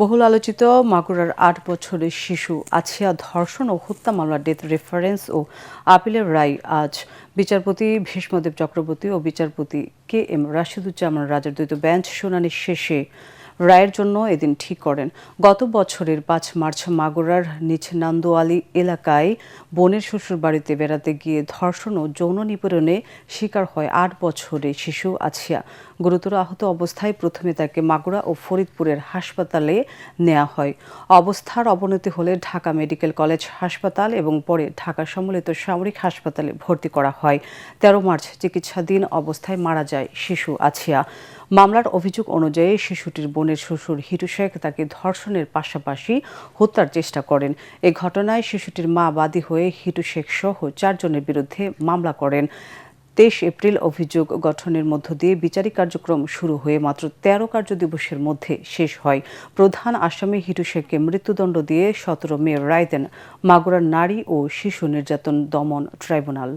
বহুল আলোচিত মাগুরার ৮ বছরের শিশু আছিয়া ধর্ষণ ও হত্যা মামলার ডেথ রেফারেন্স ও আপিলের রায় আজ বিচারপতি ভীষ্মদেব চক্রবর্তী ও বিচারপতি কে এম রাশিদুজ্জামান রাজার দ্বৈত বেঞ্চ শুনানি শেষে রায়ের জন্য এদিন ঠিক করেন। গত বছরের ৫ মার্চ মাগুরার নিজ নান্দোয়ালি এলাকায় বোনের শ্বশুর বাড়িতে বেড়াতে গিয়ে ধর্ষণ ও যৌন নিপীড়নে শিকার হয় ৮ বছরের শিশু আছিয়া। গুরুতর আহত অবস্থায় প্রথমে তাকে মাগুরা ও ফরিদপুরের হাসপাতালে নেওয়া হয়। অবস্থার অবনতি হলে ঢাকা মেডিকেল কলেজ হাসপাতাল এবং পরে ঢাকা সম্মিলিত সামরিক হাসপাতালে ভর্তি করা হয়। ১৩ মার্চ চিকিৎসাধীন অবস্থায় মারা যায় শিশু আছিয়া। মামলার অভিযোগ অনুযায়ী শিশুটির বোনের শ্বশুর হিটু শেখ তাকে ধর্ষণের পাশাপাশি হত্যার চেষ্টা করেন। এ ঘটনায় শিশুটির মা বাদী হয়ে হিটু শেখ সহ ৪ জনের বিরুদ্ধে মামলা করেন। ২৩ এপ্রিল অভিযোগ গঠনের মধ্য দিয়ে বিচারিক কার্যক্রম শুরু হয়ে মাত্র ১৩ কার্যদিবসের মধ্যে শেষ হয়। প্রধান আসামি হিটু শেখকে মৃত্যুদণ্ড দিয়ে ১৭ মে রায় দেন মাগুরার নারী ও শিশু নির্যাতন দমন ট্রাইব্যুনাল।